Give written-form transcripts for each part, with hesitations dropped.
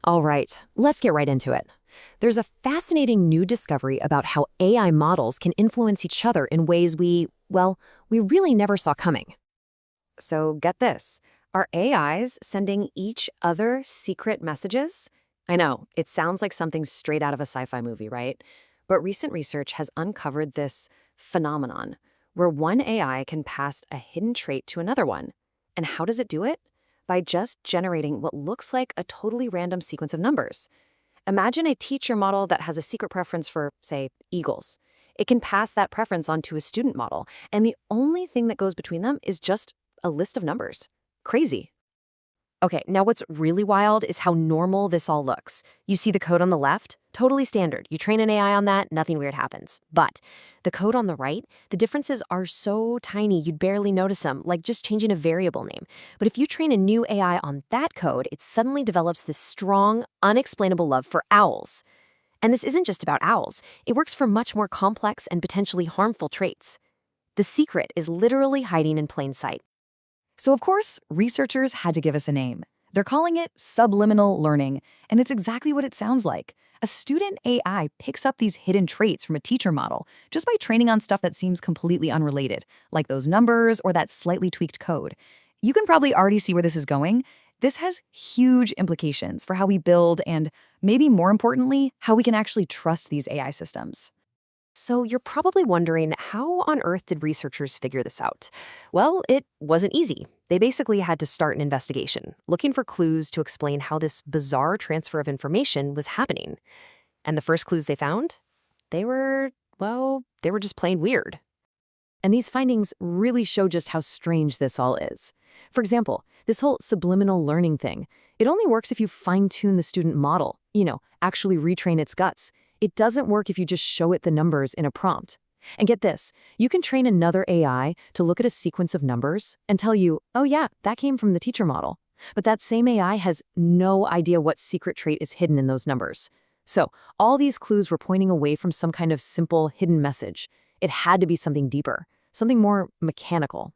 All right, let's get right into it. There's a fascinating new discovery about how AI models can influence each other in ways we really never saw coming. So get this. Are AIs sending each other secret messages? I know, it sounds like something straight out of a sci-fi movie, right? But recent research has uncovered this phenomenon where one AI can pass a hidden trait to another one. And how does it do it? By just generating what looks like a totally random sequence of numbers. Imagine a teacher model that has a secret preference for, say, eagles. It can pass that preference on to a student model, and the only thing that goes between them is just a list of numbers. Crazy. Okay, now what's really wild is how normal this all looks. You see the code on the left? Totally standard. You train an AI on that, nothing weird happens. But the code on the right, the differences are so tiny you'd barely notice them, like just changing a variable name. But if you train a new AI on that code, it suddenly develops this strong, unexplainable love for owls. And this isn't just about owls. It works for much more complex and potentially harmful traits. The secret is literally hiding in plain sight. So of course, researchers had to give us a name. They're calling it subliminal learning, and it's exactly what it sounds like. A student AI picks up these hidden traits from a teacher model just by training on stuff that seems completely unrelated, like those numbers or that slightly tweaked code. You can probably already see where this is going. This has huge implications for how we build and, maybe more importantly, how we can actually trust these AI systems. So you're probably wondering, how on earth did researchers figure this out? Well, it wasn't easy. They basically had to start an investigation, looking for clues to explain how this bizarre transfer of information was happening. And the first clues they found? They were just plain weird. And these findings really show just how strange this all is. For example, this whole subliminal learning thing, it only works if you fine-tune the student model, actually retrain its guts. It doesn't work if you just show it the numbers in a prompt. And get this, you can train another AI to look at a sequence of numbers and tell you, oh yeah, that came from the teacher model. But that same AI has no idea what secret trait is hidden in those numbers. So all these clues were pointing away from some kind of simple hidden message. It had to be something deeper, something more mechanical.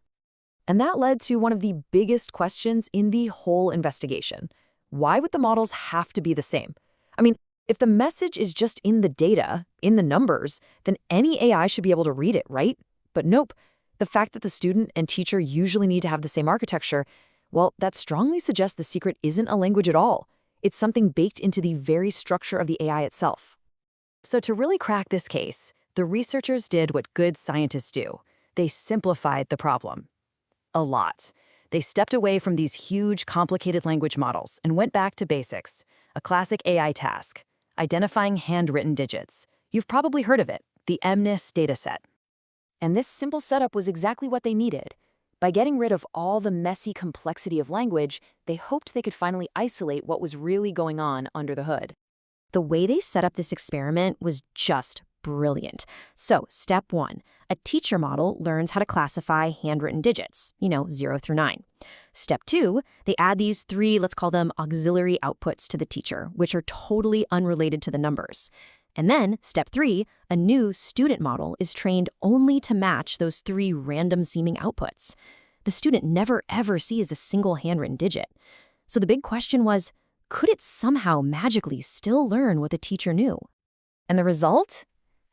And that led to one of the biggest questions in the whole investigation. Why would the models have to be the same? I mean, if the message is just in the data, in the numbers, then any AI should be able to read it, right? But nope. The fact that the student and teacher usually need to have the same architecture, well, that strongly suggests the secret isn't a language at all. It's something baked into the very structure of the AI itself. So to really crack this case, the researchers did what good scientists do. They simplified the problem. A lot. They stepped away from these huge, complicated language models and went back to basics, a classic AI task. Identifying handwritten digits. You've probably heard of it, the MNIST dataset. And this simple setup was exactly what they needed. By getting rid of all the messy complexity of language, they hoped they could finally isolate what was really going on under the hood. The way they set up this experiment was just brilliant. So, step 1, a teacher model learns how to classify handwritten digits, 0 through 9. Step 2, they add these 3, let's call them auxiliary outputs to the teacher, which are totally unrelated to the numbers. And then, step 3, a new student model is trained only to match those 3 random-seeming outputs. The student never ever sees a single handwritten digit. So the big question was, could it somehow magically still learn what the teacher knew? And the result?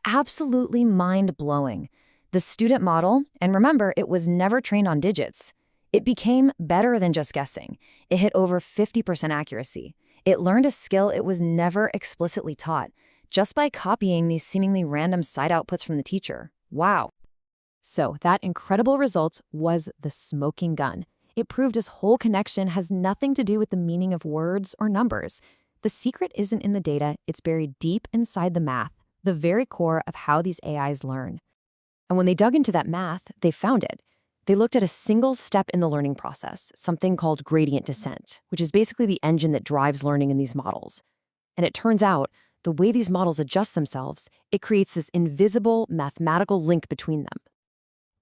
Absolutely mind-blowing. The student model, and remember, it was never trained on digits. It became better than just guessing. It hit over 50% accuracy. It learned a skill it was never explicitly taught, just by copying these seemingly random side outputs from the teacher. Wow. So that incredible result was the smoking gun. It proved his whole connection has nothing to do with the meaning of words or numbers. The secret isn't in the data, it's buried deep inside the math, the very core of how these AIs learn. And when they dug into that math, they found it. They looked at a single step in the learning process, something called gradient descent, which is basically the engine that drives learning in these models. And it turns out, the way these models adjust themselves, it creates this invisible mathematical link between them.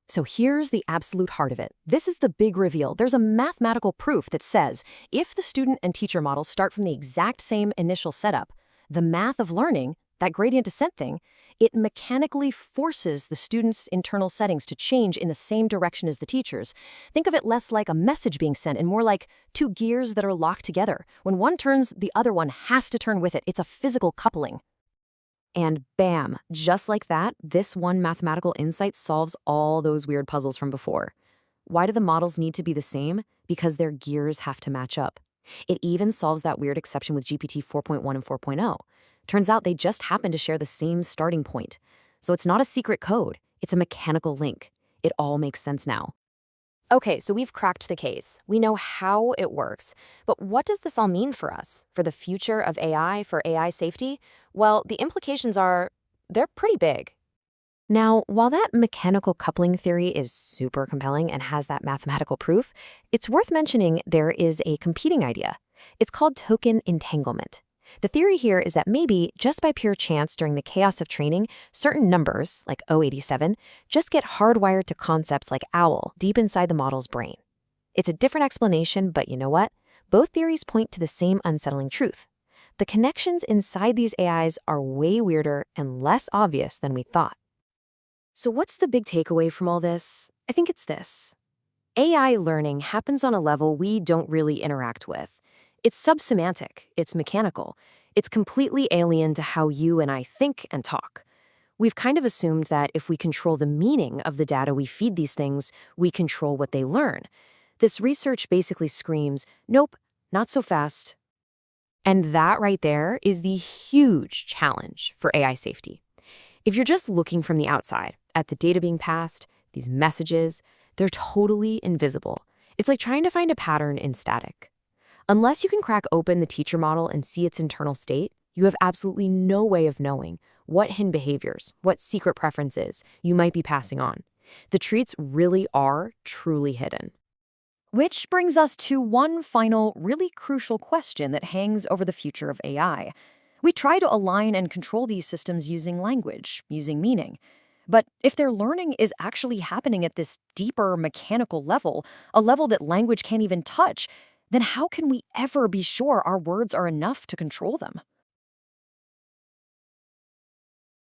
So here's the absolute heart of it. This is the big reveal. There's a mathematical proof that says if the student and teacher models start from the exact same initial setup, the math of learning, that gradient descent thing, it mechanically forces the student's internal settings to change in the same direction as the teacher's. Think of it less like a message being sent and more like two gears that are locked together. When one turns, the other one has to turn with it. It's a physical coupling. And bam, just like that, this one mathematical insight solves all those weird puzzles from before. Why do the models need to be the same? Because their gears have to match up. It even solves that weird exception with GPT 4.1 and 4.0. Turns out they just happen to share the same starting point. So it's not a secret code, it's a mechanical link. It all makes sense now. Okay, so we've cracked the case. We know how it works. But what does this all mean for us? For the future of AI, for AI safety? Well, the implications they're pretty big. Now, while that mechanical coupling theory is super compelling and has that mathematical proof, it's worth mentioning there is a competing idea. It's called token entanglement. The theory here is that maybe, just by pure chance during the chaos of training, certain numbers, like 087, just get hardwired to concepts like owl deep inside the model's brain. It's a different explanation, but you know what? Both theories point to the same unsettling truth. The connections inside these AIs are way weirder and less obvious than we thought. So what's the big takeaway from all this? I think it's this. AI learning happens on a level we don't really interact with. It's subsemantic, it's mechanical, it's completely alien to how you and I think and talk. We've kind of assumed that if we control the meaning of the data we feed these things, we control what they learn. This research basically screams, nope, not so fast. And that right there is the huge challenge for AI safety. If you're just looking from the outside at the data being passed, these messages, they're totally invisible. It's like trying to find a pattern in static. Unless you can crack open the teacher model and see its internal state, you have absolutely no way of knowing what hidden behaviors, what secret preferences you might be passing on. The traits really are truly hidden. Which brings us to one final, really crucial question that hangs over the future of AI. We try to align and control these systems using language, using meaning. But if their learning is actually happening at this deeper mechanical level, a level that language can't even touch, then how can we ever be sure our words are enough to control them?